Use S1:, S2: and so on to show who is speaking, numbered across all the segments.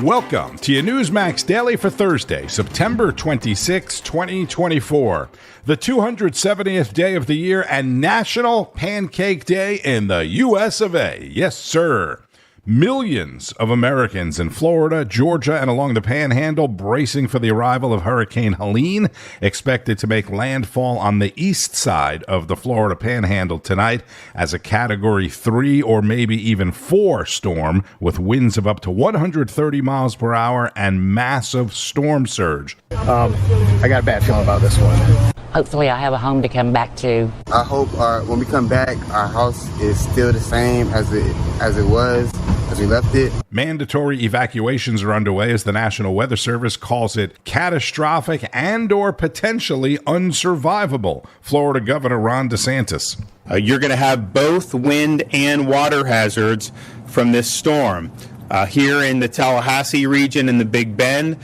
S1: Welcome to your Newsmax Daily for Thursday, September 26, 2024, the 270th day of the year and National Pancake Day in the U.S. of A. Yes, sir. Millions of Americans in Florida, Georgia, and along the Panhandle bracing for the arrival of Hurricane Helene, expected to make landfall on the east side of the Florida Panhandle tonight as a Category 3 or maybe even 4 storm with winds of up to 130 miles per hour and massive storm surge.
S2: I got a bad feeling about this one.
S3: Hopefully I have a home to come back to.
S4: I hope when we come back, our house is still the same as it was, as we left it.
S1: Mandatory evacuations are underway as the National Weather Service calls it catastrophic and or potentially unsurvivable. Florida Governor Ron DeSantis.
S5: You're going to have both wind and water hazards from this storm. Here in the Tallahassee region in the Big Bend,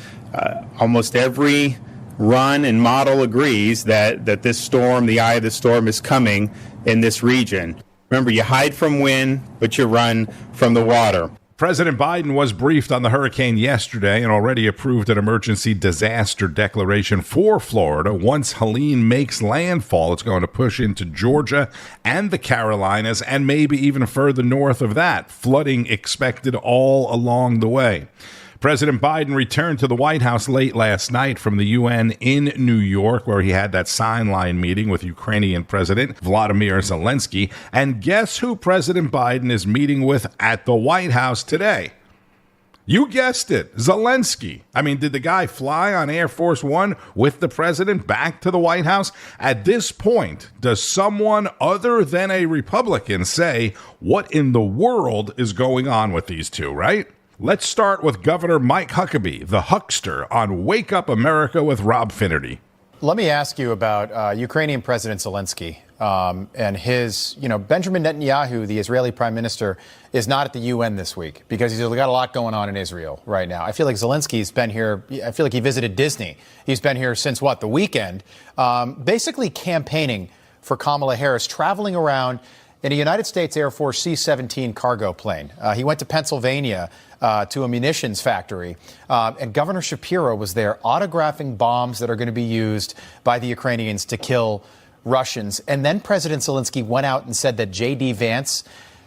S5: almost every run and model agrees that this storm, the eye of the storm, is coming in this region. Remember, you hide from wind, but you run from the water.
S1: President Biden was briefed on the hurricane yesterday and already approved an emergency disaster declaration for Florida. Once Helene makes landfall, it's going to push into Georgia and the Carolinas and maybe even further north of that. Flooding expected all along the way. President Biden returned to the White House late last night from the UN in New York, where he had that sign line meeting with Ukrainian President Vladimir Zelensky. And guess who President Biden is meeting with at the White House today? You guessed it, Zelensky. I mean, did the guy fly on Air Force One with the president back to the White House? At this point, does someone other than a Republican say, what in the world is going on with these two, right? Let's start with Governor Mike Huckabee, the huckster, on Wake Up America with Rob Finnerty.
S2: Let me ask you about Ukrainian President Zelensky and his, Benjamin Netanyahu, the Israeli prime minister, is not at the UN this week because he's got a lot going on in Israel right now. I feel like Zelensky's been here. I feel like he visited Disney. He's been here since, the weekend, basically campaigning for Kamala Harris, traveling around in a United States Air Force C-17 cargo plane. He went to Pennsylvania to a munitions factory, and Governor Shapiro was there autographing bombs that are going to be used by the Ukrainians to kill Russians. And then President Zelensky went out and said that J.D. Vance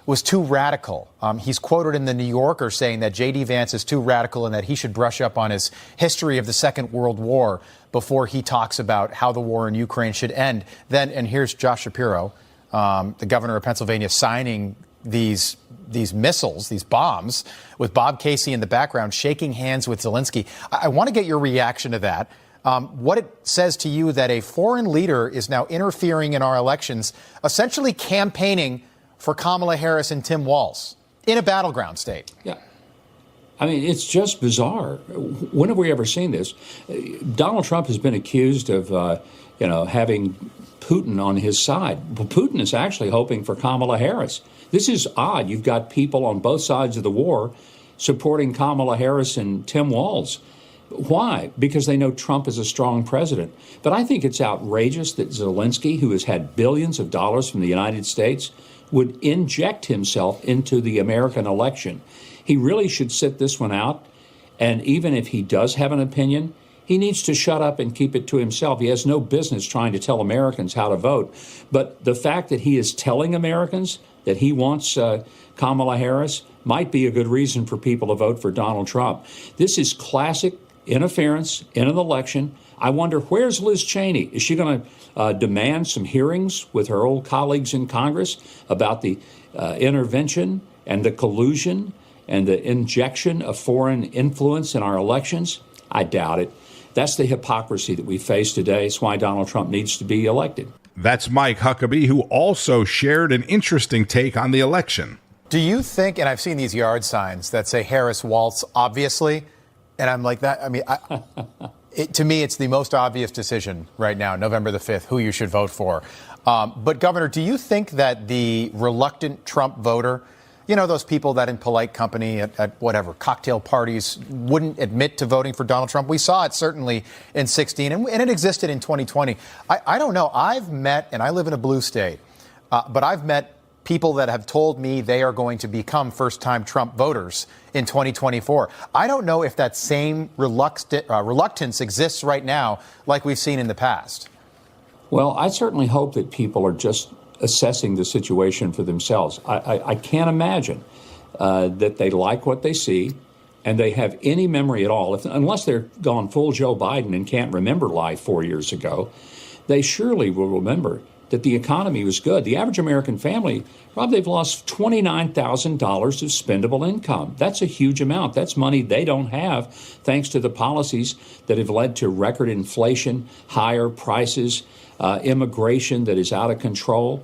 S2: was too radical. He's quoted in the New Yorker saying that J.D. Vance is too radical and that he should brush up on his history of the Second World War before he talks about how the war in Ukraine should end. Then, and here's Josh Shapiro, the governor of Pennsylvania, signing these missiles, these bombs, with Bob Casey in the background, shaking hands with Zelensky. I want to get your reaction to that. What it says to you that a foreign leader is now interfering in our elections, essentially campaigning for Kamala Harris and Tim Walz in a battleground state.
S6: Yeah. I mean, it's just bizarre. When have we ever seen this? Donald Trump has been accused of, having Putin on his side. Well, Putin is actually hoping for Kamala Harris. This is odd. You've got people on both sides of the war supporting Kamala Harris and Tim Walz. Why? Because they know Trump is a strong president. But I think it's outrageous that Zelensky, who has had billions of dollars from the United States, would inject himself into the American election. He really should sit this one out. And even if he does have an opinion, he needs to shut up and keep it to himself. He has no business trying to tell Americans how to vote. But the fact that he is telling Americans that he wants Kamala Harris might be a good reason for people to vote for Donald Trump. This is classic interference in an election. I wonder, where's Liz Cheney? Is she going to demand some hearings with her old colleagues in Congress about the intervention and the collusion and the injection of foreign influence in our elections? I doubt it. That's the hypocrisy that we face today. It's why Donald Trump needs to be elected.
S1: That's Mike Huckabee, who also shared an interesting take on the election.
S2: Do you think, and I've seen these yard signs that say Harris Walz, obviously, and I'm like that. I mean, to me, it's the most obvious decision right now, November the 5th, who you should vote for. But, Governor, do you think that the reluctant Trump voter, those people that in polite company at whatever, cocktail parties wouldn't admit to voting for Donald Trump? We saw it certainly in 2016, and it existed in 2020. I don't know. I've met, and I live in a blue state, but I've met people that have told me they are going to become first-time Trump voters in 2024. I don't know if that same reluctance exists right now like we've seen in the past.
S6: Well, I certainly hope that people are just assessing the situation for themselves. I can't imagine that they like what they see and they have any memory at all, unless they're gone full Joe Biden and can't remember life 4 years ago. They surely will remember that the economy was good. The average American family, Rob, they've lost $29,000 of spendable income. That's a huge amount. That's money they don't have thanks to the policies that have led to record inflation, higher prices, immigration that is out of control.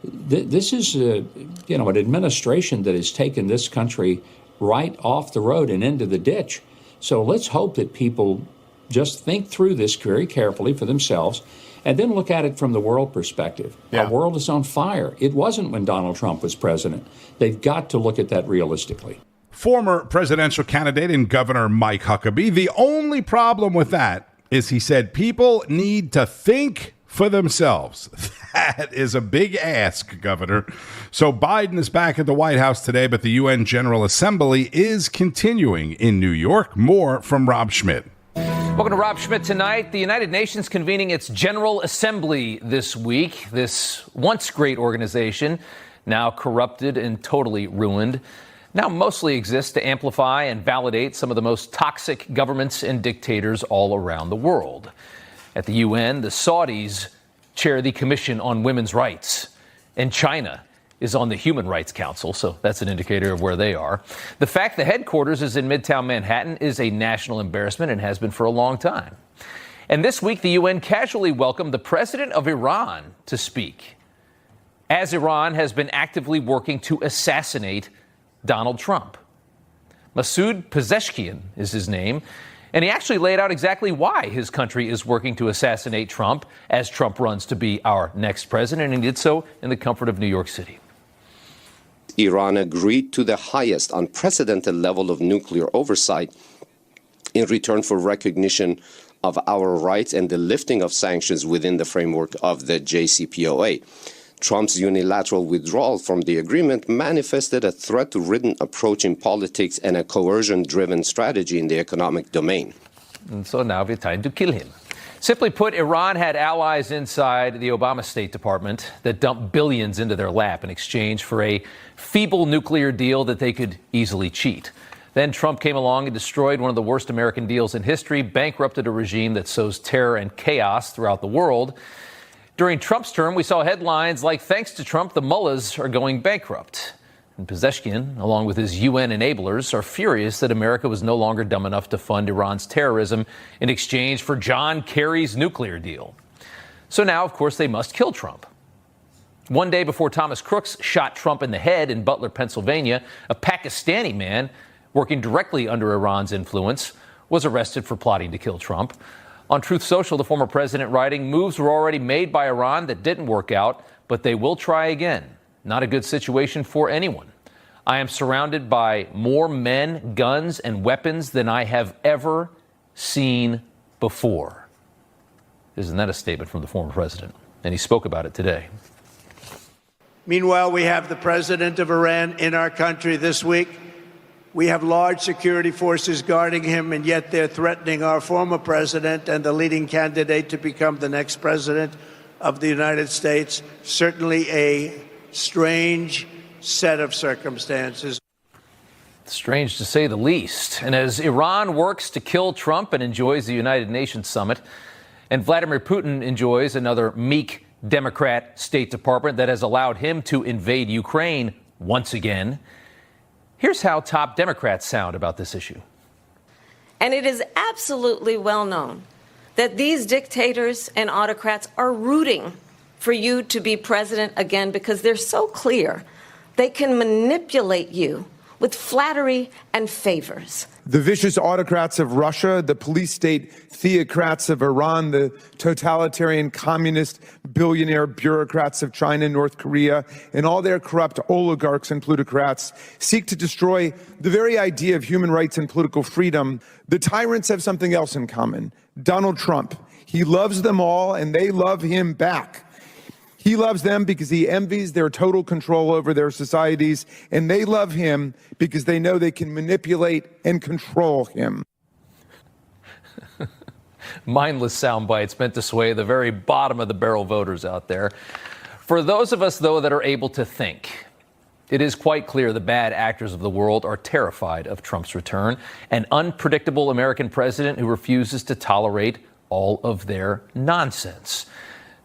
S6: This is an administration that has taken this country right off the road and into the ditch. So let's hope that people just think through this very carefully for themselves and then look at it from the world perspective.
S2: Yeah.
S6: Our world is on fire. It wasn't when Donald Trump was president. They've got to look at that realistically.
S1: Former presidential candidate and Governor Mike Huckabee. The only problem with that is he said people need to think for themselves. That is a big ask, Governor. So Biden is back at the White House today, but the UN General Assembly is continuing in New York. More from Rob Schmitt.
S7: Welcome to Rob Schmitt Tonight. The United Nations convening its General Assembly this week. This once great organization, now corrupted and totally ruined, now mostly exists to amplify and validate some of the most toxic governments and dictators all around the world. At the UN, the Saudis chair the Commission on Women's Rights, and China is on the Human Rights Council, so that's an indicator of where they are. The fact the headquarters is in Midtown Manhattan is a national embarrassment and has been for a long time. And this week, the UN casually welcomed the president of Iran to speak, as Iran has been actively working to assassinate Donald Trump. Masoud Pezeshkian is his name, and he actually laid out exactly why his country is working to assassinate Trump as Trump runs to be our next president, and he did so in the comfort of New York City.
S8: Iran agreed to the highest unprecedented level of nuclear oversight in return for recognition of our rights and the lifting of sanctions within the framework of the JCPOA. Trump's unilateral withdrawal from the agreement manifested a threat-ridden approach in politics and a coercion-driven strategy in the economic domain.
S7: And so now it's time to kill him. Simply put, Iran had allies inside the Obama State Department that dumped billions into their lap in exchange for a feeble nuclear deal that they could easily cheat. Then Trump came along and destroyed one of the worst American deals in history, bankrupted a regime that sows terror and chaos throughout the world. During Trump's term, we saw headlines like, thanks to Trump, the mullahs are going bankrupt. And Pezeshkian, along with his UN enablers, are furious that America was no longer dumb enough to fund Iran's terrorism in exchange for John Kerry's nuclear deal. So now, of course, they must kill Trump. One day before Thomas Crooks shot Trump in the head in Butler, Pennsylvania, a Pakistani man working directly under Iran's influence was arrested for plotting to kill Trump. On Truth Social, the former president writing, moves were already made by Iran that didn't work out, but they will try again. Not a good situation for anyone. I am surrounded by more men, guns, and weapons than I have ever seen before. Isn't that a statement from the former president? And he spoke about it today.
S9: Meanwhile, we have the president of Iran in our country this week. We have large security forces guarding him, and yet they're threatening our former president and the leading candidate to become the next president of the United States. Certainly a strange set of circumstances.
S7: Strange to say the least. And as Iran works to kill Trump and enjoys the United Nations summit, and Vladimir Putin enjoys another meek Democrat State Department that has allowed him to invade Ukraine once again, here's how top Democrats sound about this issue.
S10: And it is absolutely well known that these dictators and autocrats are rooting for you to be president again because they're so clear they can manipulate you with flattery and favors.
S11: The vicious autocrats of Russia, the police state theocrats of Iran, the totalitarian communist billionaire bureaucrats of China, North Korea, and all their corrupt oligarchs and plutocrats seek to destroy the very idea of human rights and political freedom. The tyrants have something else in common. Donald Trump. He loves them all, and they love him back. He loves them because he envies their total control over their societies, and they love him because they know they can manipulate and control him.
S7: Mindless sound bites meant to sway the very bottom of the barrel voters out there. For those of us, though, that are able to think, it is quite clear the bad actors of the world are terrified of Trump's return, an unpredictable American president who refuses to tolerate all of their nonsense.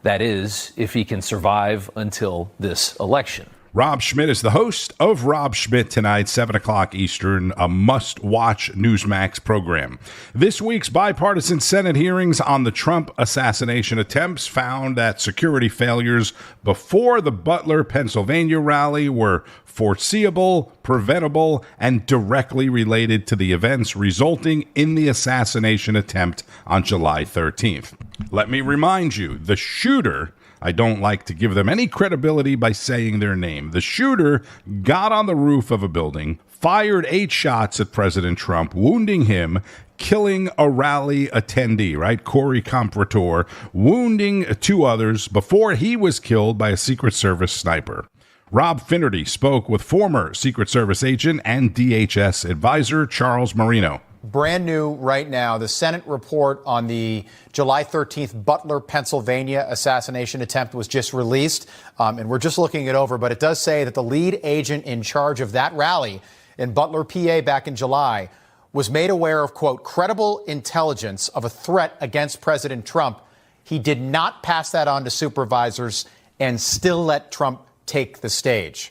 S7: That is, if he can survive until this election.
S1: Rob Schmitt is the host of Rob Schmitt Tonight, 7 o'clock Eastern, a must-watch Newsmax program. This week's bipartisan Senate hearings on the Trump assassination attempts found that security failures before the Butler, Pennsylvania rally were foreseeable, preventable, and directly related to the events resulting in the assassination attempt on July 13th. Let me remind you, the shooter, I don't like to give them any credibility by saying their name. The shooter got on the roof of a building, fired 8 shots at President Trump, wounding him, killing a rally attendee, right? Corey Lewandowski, wounding 2 others before he was killed by a Secret Service sniper. Rob Finnerty spoke with former Secret Service agent and DHS advisor Charles Marino.
S2: Brand new right now, the Senate report on the July 13th Butler, Pennsylvania assassination attempt was just released, and we're just looking it over. But it does say that the lead agent in charge of that rally in Butler, PA, back in July was made aware of, quote, credible intelligence of a threat against President Trump. He did not pass that on to supervisors and still let Trump take the stage.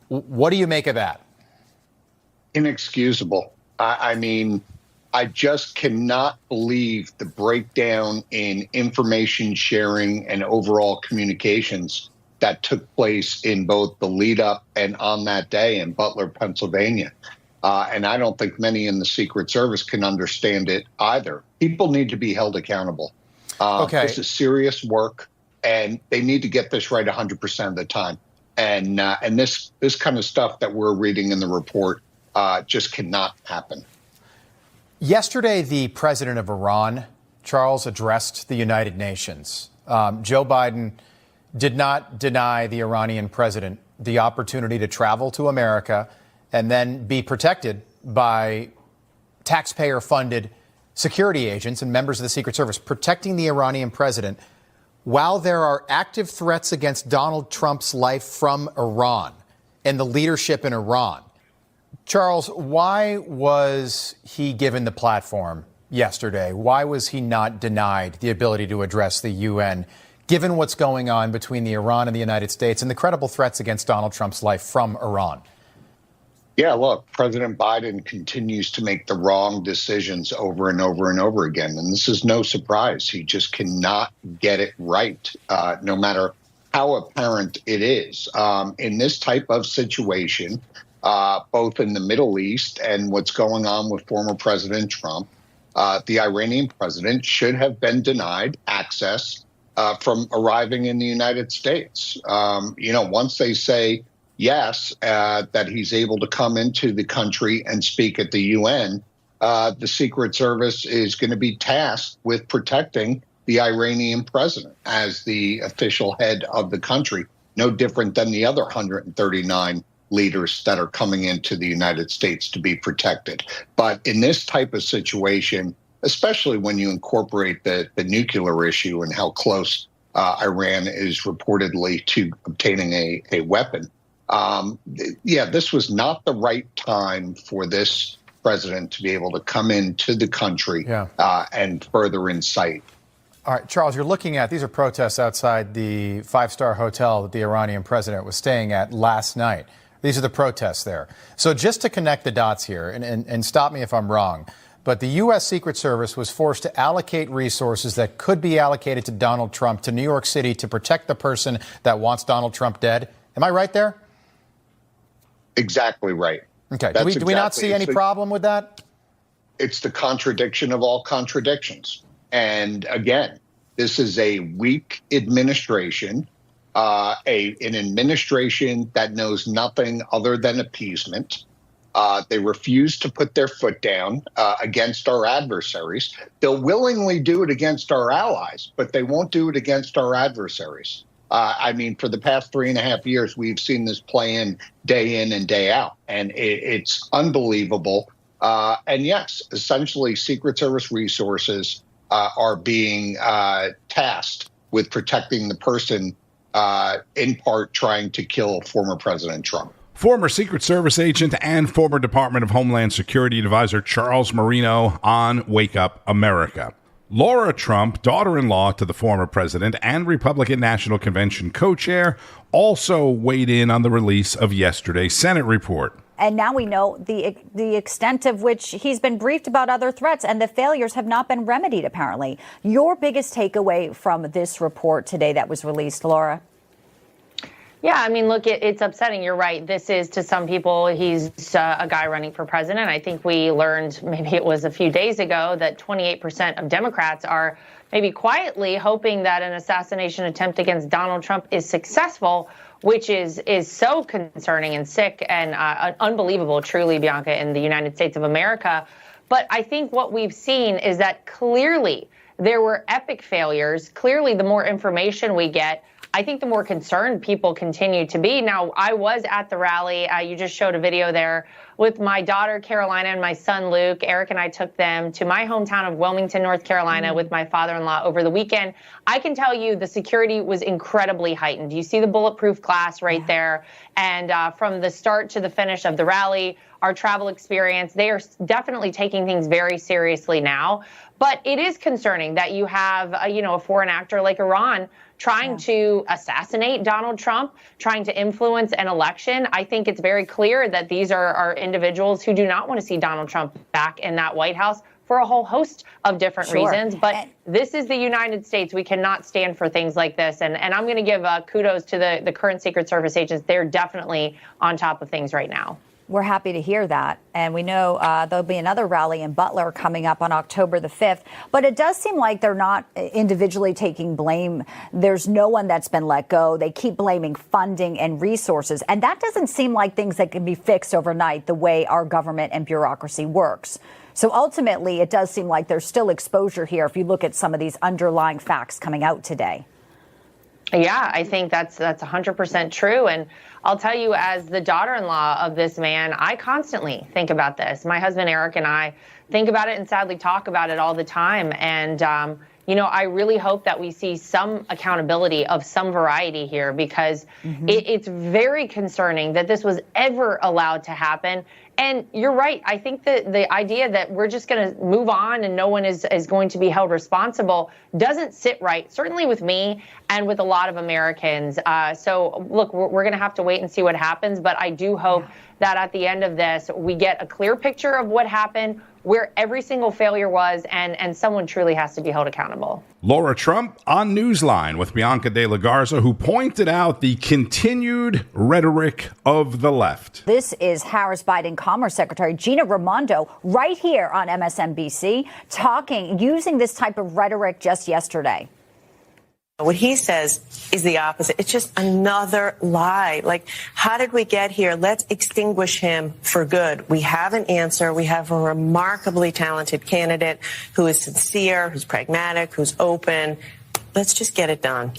S2: What do you make of that?
S12: Inexcusable. I mean, I just cannot believe the breakdown in information sharing and overall communications that took place in both the lead up and on that day in Butler, Pennsylvania. And I don't think many in the Secret Service can understand it either. People need to be held accountable. This is serious work, and they need to get this right 100% of the time. And this kind of stuff that we're reading in the report just cannot happen.
S2: Yesterday, the president of Iran, Charles, addressed the United Nations. Joe Biden did not deny the Iranian president the opportunity to travel to America and then be protected by taxpayer-funded security agents and members of the Secret Service protecting the Iranian president while there are active threats against Donald Trump's life from Iran and the leadership in Iran. Charles, why was he given the platform yesterday? Why was he not denied the ability to address the UN, given what's going on between the Iran and the United States and the credible threats against Donald Trump's life from Iran?
S12: Yeah, look, President Biden continues to make the wrong decisions over and over and over again. And this is no surprise. He just cannot get it right, no matter how apparent it is. In this type of situation, both in the Middle East and what's going on with former President Trump, the Iranian president should have been denied access from arriving in the United States. Once they say yes, that he's able to come into the country and speak at the UN, the Secret Service is going to be tasked with protecting the Iranian president as the official head of the country, no different than the other 139 leaders that are coming into the United States to be protected. But in this type of situation, especially when you incorporate the nuclear issue and how close Iran is reportedly to obtaining a weapon, this was not the right time for this president to be able to come into the country and further incite.
S2: All right, Charles, you're looking at, these are protests outside the 5-star hotel that the Iranian president was staying at last night. These are the protests there. So just to connect the dots here, and stop me if I'm wrong, but the U.S. Secret Service was forced to allocate resources that could be allocated to Donald Trump to New York City to protect the person that wants Donald Trump dead. Am I right there?
S12: Exactly right.
S2: Okay. Do we not see any problem with that?
S12: It's the contradiction of all contradictions. And again, this is a weak administration, an administration that knows nothing other than appeasement. They refuse to put their foot down against our adversaries. They'll willingly do it against our allies, but they won't do it against our adversaries. I mean, for the past 3.5 years, we've seen this play in and day out, and it's unbelievable. And yes, essentially, Secret Service resources are being tasked with protecting the person, in part trying to kill former President Trump.
S1: Former Secret Service agent and former Department of Homeland Security advisor Charles Marino on Wake Up America. Laura Trump, daughter-in-law to the former president and Republican National Convention co-chair, also weighed in on the release of yesterday's Senate report.
S13: And now we know the extent of which he's been briefed about other threats, and the failures have not been remedied, apparently. Your biggest takeaway from this report today that was released, Laura?
S14: Yeah, I mean, look, it's upsetting. You're right. This is, to some people, he's a guy running for president. I think we learned, maybe it was a few days ago, that 28% of Democrats are maybe quietly hoping that an assassination attempt against Donald Trump is successful, which is so concerning and sick and unbelievable, truly, Bianca, in the United States of America. But I think what we've seen is that clearly there were epic failures. Clearly, the more information we get, I think the more concerned people continue to be. Now, I was at the rally. You just showed a video there with my daughter, Carolina, and my son, Luke. Eric and I took them to my hometown of Wilmington, North Carolina, with my father-in-law over the weekend. I can tell you the security was incredibly heightened. You see the bulletproof glass right there. And from the start to the finish of the rally, our travel experience, they are definitely taking things very seriously now. But it is concerning that you have, a foreign actor like Iran trying to assassinate Donald Trump, trying to influence an election. I think it's very clear that these are individuals who do not want to see Donald Trump back in that White House for a whole host of different reasons. But this is the United States. We cannot stand for things like this. And I'm going to give kudos to the current Secret Service agents. They're definitely on top of things right now.
S13: We're happy to hear that. And we know there'll be another rally in Butler coming up on October the 5th. But it does seem like they're not individually taking blame. There's no one that's been let go. They keep blaming funding and resources. And that doesn't seem like things that can be fixed overnight the way our government and bureaucracy works. So ultimately, it does seem like there's still exposure here if you look at some of these underlying facts coming out today.
S14: Yeah, I think that's 100% true. And I'll tell you, as the daughter-in-law of this man, I constantly think about this. My husband, Eric, and I think about it and sadly talk about it all the time. And, I really hope that we see some accountability of some variety here, because it's very concerning that this was ever allowed to happen. And you're right. I think that the idea that we're just going to move on and no one is going to be held responsible doesn't sit right, certainly with me and with a lot of Americans. So, look, we're going to have to wait and see what happens. But I do hope that at the end of this, we get a clear picture of what happened, where every single failure was, and someone truly has to be held accountable.
S1: Laura Trump on Newsline with Bianca De La Garza, who pointed out the continued rhetoric of the left.
S13: This is Harris Biden Commerce Secretary Gina Raimondo right here on MSNBC using this type of rhetoric just yesterday.
S15: What he says is the opposite. It's just another lie. Like, how did we get here? Let's extinguish him for good. We have an answer. We have a remarkably talented candidate who is sincere, who's pragmatic, who's open. Let's just get it done.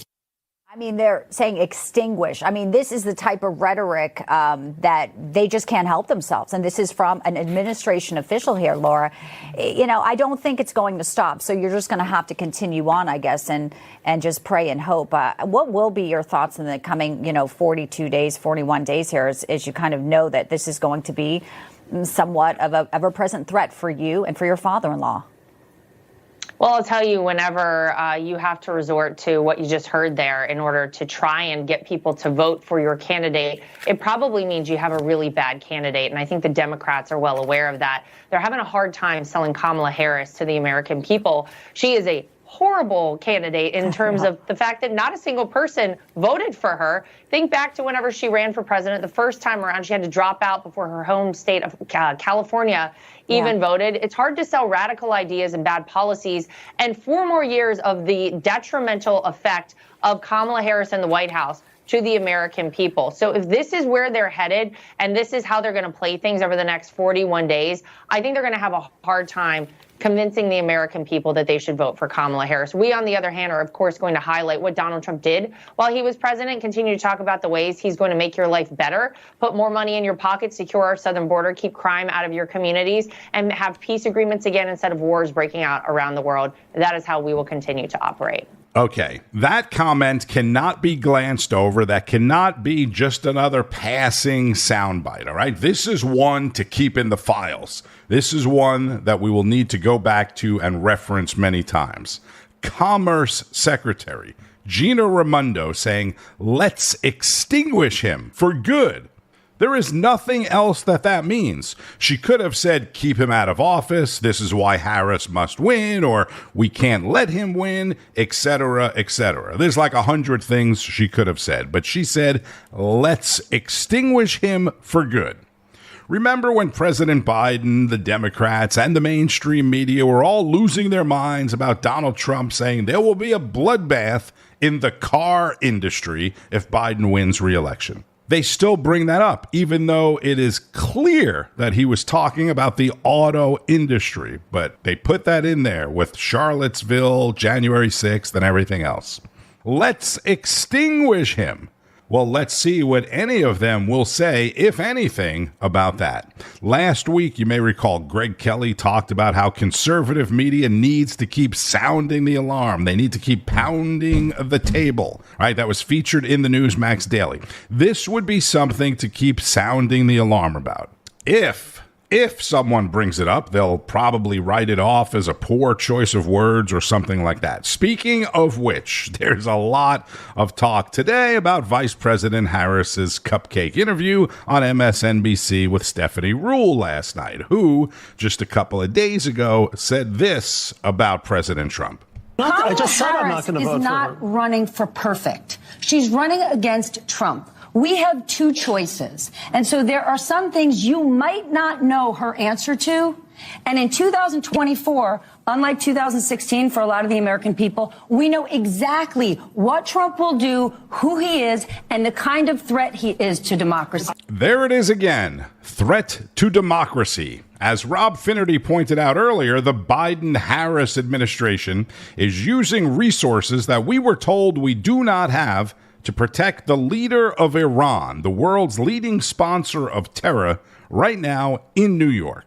S13: I mean, they're saying extinguish. I mean, this is the type of rhetoric that they just can't help themselves. And this is from an administration official here, Laura. I don't think it's going to stop. So you're just going to have to continue on, I guess, and just pray and hope. What will be your thoughts in the coming, 42 days, 41 days here as you kind of know that this is going to be somewhat of a ever-present threat for you and for your father-in-law?
S14: Well, I'll tell you, whenever you have to resort to what you just heard there in order to try and get people to vote for your candidate, it probably means you have a really bad candidate. And I think the Democrats are well aware of that. They're having a hard time selling Kamala Harris to the American people. She is a horrible candidate in terms of the fact that not a single person voted for her. Think back to whenever she ran for president the first time around. She had to drop out before her home state of California even voted. It's hard to sell radical ideas and bad policies. And 4 more years of the detrimental effect of Kamala Harris in the White House to the American people. So if this is where they're headed and this is how they're going to play things over the next 41 days, I think they're going to have a hard time convincing the American people that they should vote for Kamala Harris. We, on the other hand, are, of course, going to highlight what Donald Trump did while he was president, continue to talk about the ways he's going to make your life better, put more money in your pocket, secure our southern border, keep crime out of your communities, and have peace agreements again instead of wars breaking out around the world. That is how we will continue to operate.
S1: Okay, that comment cannot be glanced over. That cannot be just another passing soundbite, all right? This is one to keep in the files. This is one that we will need to go back to and reference many times. Commerce Secretary Gina Raimondo saying, let's extinguish him for good. There is nothing else that means. She could have said, keep him out of office, this is why Harris must win, or we can't let him win, etc., etc. There's like 100 things she could have said, but she said, let's extinguish him for good. Remember when President Biden, the Democrats, and the mainstream media were all losing their minds about Donald Trump saying there will be a bloodbath in the car industry if Biden wins re-election? They still bring that up, even though it is clear that he was talking about the auto industry. But they put that in there with Charlottesville, January 6th, and everything else. Let's extinguish him. Well, let's see what any of them will say, if anything, about that. Last week, you may recall, Greg Kelly talked about how conservative media needs to keep sounding the alarm. They need to keep pounding the table, right? That was featured in the Newsmax Daily. This would be something to keep sounding the alarm about. If someone brings it up, they'll probably write it off as a poor choice of words or something like that. Speaking of which, there's a lot of talk today about Vice President Harris's cupcake interview on MSNBC with Stephanie Ruhle last night, who just a couple of days ago said this about President Trump.
S16: I just said I'm not going to vote for her. Kamala Harris is not running for perfect. She's running against Trump. We have two choices. And so there are some things you might not know her answer to. And in 2024, unlike 2016 for a lot of the American people, we know exactly what Trump will do, who he is, and the kind of threat he is to democracy.
S1: There it is again. Threat to democracy. As Rob Finnerty pointed out earlier, the Biden-Harris administration is using resources that we were told we do not have to protect the leader of Iran, the world's leading sponsor of terror, right now in New York.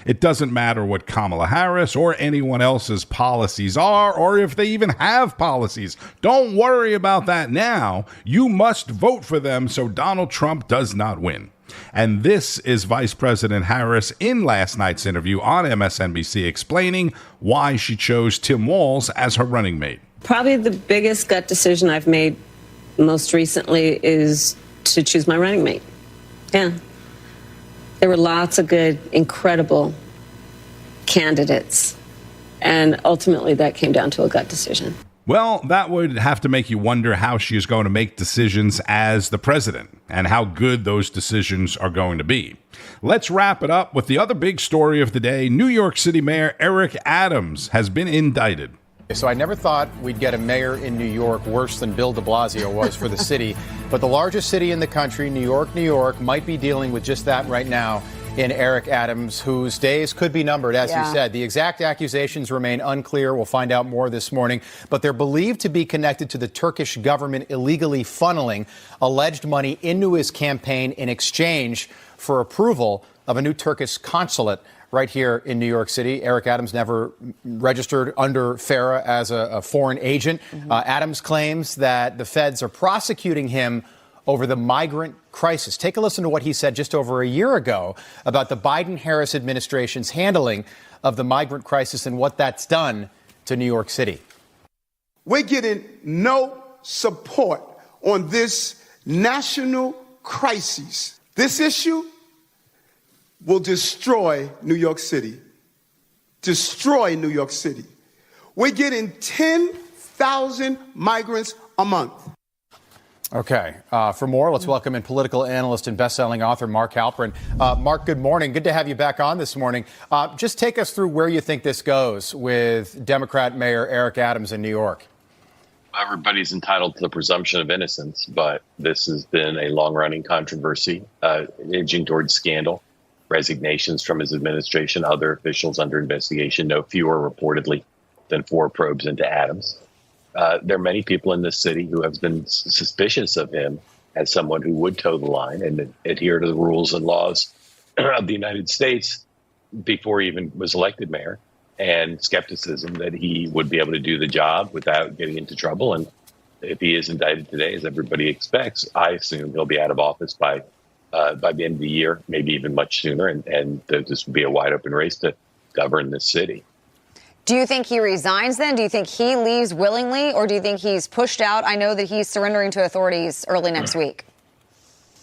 S1: It doesn't matter what Kamala Harris or anyone else's policies are, or if they even have policies. Don't worry about that now. You must vote for them so Donald Trump does not win. And this is Vice President Harris in last night's interview on MSNBC explaining why she chose Tim Walz as her running mate.
S10: Probably the biggest gut decision I've made most recently is to choose my running mate. Yeah. There were lots of good, incredible candidates. And ultimately that came down to a gut decision.
S1: Well, that would have to make you wonder how she is going to make decisions as the president and how good those decisions are going to be. Let's wrap it up with the other big story of the day. New York City Mayor Eric Adams has been indicted.
S2: So I never thought we'd get a mayor in New York worse than Bill de Blasio was for the city. But the largest city in the country, New York, might be dealing with just that right now in Eric Adams, whose days could be numbered, as you said. The exact accusations remain unclear. We'll find out more this morning. But they're believed to be connected to the Turkish government illegally funneling alleged money into his campaign in exchange for approval of a new Turkish consulate right here in New York City. Eric Adams never registered under FARA as a foreign agent. Adams claims that the feds are prosecuting him over the migrant crisis. Take a listen to what he said just over a year ago about the Biden-Harris administration's handling of the migrant crisis and what that's done to New York City.
S17: We're getting no support on this national crisis. This issue will destroy New York City. Destroy New York City. We're getting 10,000 migrants a month.
S2: Okay. For more, let's welcome in political analyst and best-selling author Mark Halperin. Mark, good morning. Good to have you back on this morning. Just take us through where you think this goes with Democrat Mayor Eric Adams in New York.
S18: everybody's entitled to the presumption of innocence, but this has been a long-running controversy, edging towards scandal. Resignations from his administration, other officials under investigation, no fewer reportedly than 4 probes into Adams. There are many people in this city who have been suspicious of him as someone who would toe the line and adhere to the rules and laws of the United States before he even was elected mayor, and skepticism that he would be able to do the job without getting into trouble. And if he is indicted today, as everybody expects, I assume he'll be out of office by the end of the year, maybe even much sooner, and this will be a wide open race to govern this city.
S19: Do you think he resigns then? Do you think he leaves willingly, or do you think he's pushed out? I know that he's surrendering to authorities early next week.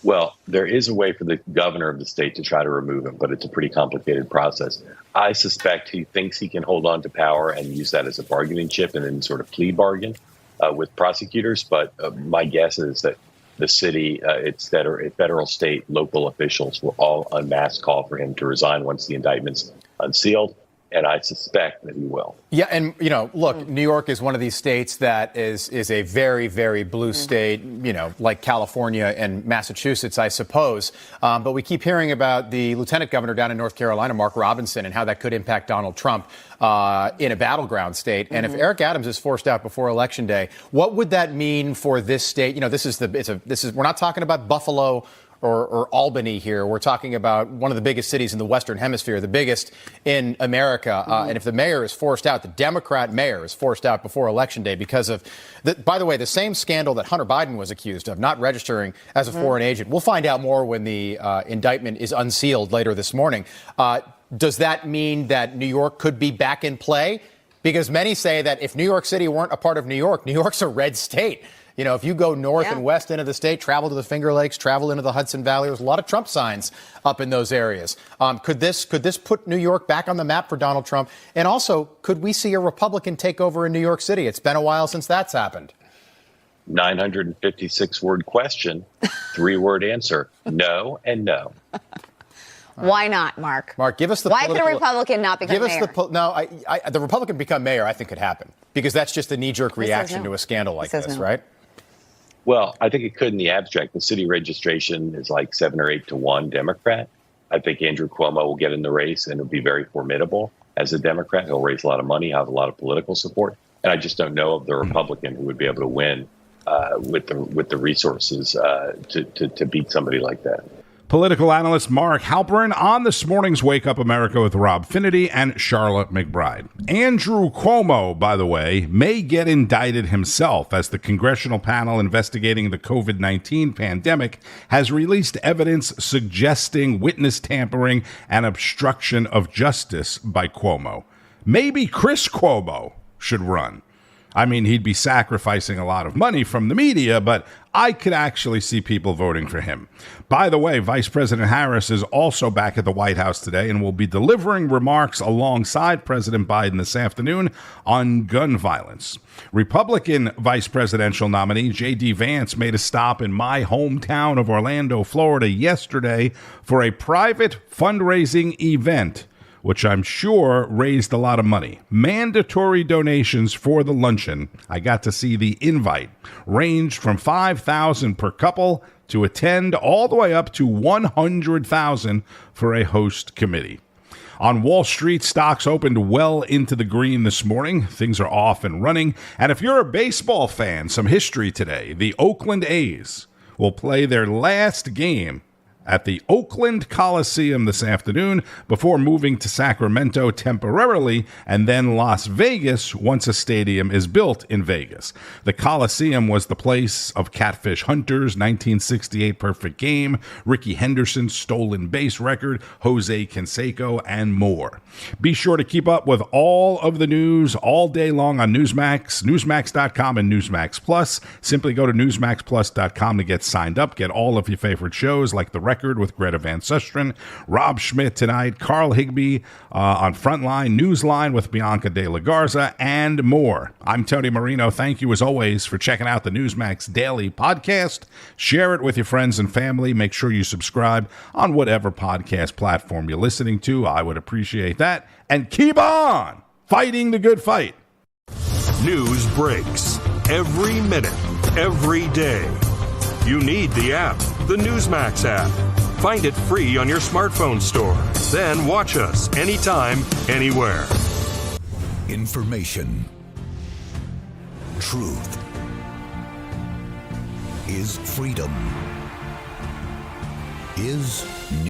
S18: Well, there is a way for the governor of the state to try to remove him, but it's a pretty complicated process. I suspect he thinks he can hold on to power and use that as a bargaining chip and then sort of plea bargain with prosecutors. But my guess is that the city, its federal, state, local officials will all en masse call for him to resign once the indictment's unsealed. And I suspect that he will.
S2: Yeah, and, look, New York is one of these states that is a very, very blue state, like California and Massachusetts, I suppose. But we keep hearing about the lieutenant governor down in North Carolina, Mark Robinson, and how that could impact Donald Trump in a battleground state. And if Eric Adams is forced out before Election Day, what would that mean for this state? We're not talking about Buffalo or Albany here. We're talking about one of the biggest cities in the Western Hemisphere, the biggest in America. And if the mayor is forced out, the Democrat mayor is forced out before Election Day because of, by the way, the same scandal that Hunter Biden was accused of, not registering as a foreign agent. We'll find out more when the indictment is unsealed later this morning. Does that mean that New York could be back in play? Because many say that if New York City weren't a part of New York, New York's a red state. If you go north and west into the state, travel to the Finger Lakes, travel into the Hudson Valley, there's a lot of Trump signs up in those areas. Could this put New York back on the map for Donald Trump? And also, could we see a Republican take over in New York City? It's been a while since that's happened.
S18: 956-word question, 3-word answer. No and no.
S19: Why not, Mark?
S2: Mark, give us the
S19: Why could a Republican not become mayor?
S2: The Republican become mayor, I think could happen. Because that's just a knee-jerk reaction to a scandal like this, right?
S18: Well, I think it could in the abstract. The city registration is like 7 or 8 to 1 Democrat. I think Andrew Cuomo will get in the race and it'll be very formidable as a Democrat. He'll raise a lot of money, have a lot of political support. And I just don't know of the Republican who would be able to win with the resources to beat somebody like that.
S1: Political analyst Mark Halperin on this morning's Wake Up America with Rob Finnerty and Charlotte McBride. Andrew Cuomo, by the way, may get indicted himself as the congressional panel investigating the COVID-19 pandemic has released evidence suggesting witness tampering and obstruction of justice by Cuomo. Maybe Chris Cuomo should run. I mean, he'd be sacrificing a lot of money from the media, but I could actually see people voting for him. By the way, Vice President Harris is also back at the White House today and will be delivering remarks alongside President Biden this afternoon on gun violence. Republican vice presidential nominee J.D. Vance made a stop in my hometown of Orlando, Florida yesterday for a private fundraising event, which I'm sure raised a lot of money. Mandatory donations for the luncheon, I got to see the invite, ranged from $5,000 per couple to attend all the way up to $100,000 for a host committee. On Wall Street, stocks opened well into the green this morning. Things are off and running. And if you're a baseball fan, some history today. The Oakland A's will play their last game at the Oakland Coliseum this afternoon before moving to Sacramento temporarily and then Las Vegas once a stadium is built in Vegas. The Coliseum was the place of Catfish Hunter's 1968 perfect game, Ricky Henderson's stolen base record, Jose Canseco, and more. Be sure to keep up with all of the news all day long on Newsmax, Newsmax.com, and Newsmax Plus. Simply go to NewsmaxPlus.com to get signed up. Get all of your favorite shows like The Record with Greta Van Susteren, Rob Schmitt Tonight, Carl Higbee on Frontline, Newsline with Bianca De La Garza, and more. I'm Tony Marino. Thank you, as always, for checking out the Newsmax Daily Podcast. Share it with your friends and family. Make sure you subscribe on whatever podcast platform you're listening to. I would appreciate that. And keep on fighting the good fight.
S20: News breaks every minute, every day. You need the app, the Newsmax app. Find it free on your smartphone store. Then watch us anytime, anywhere.
S21: Information. Truth is freedom. Is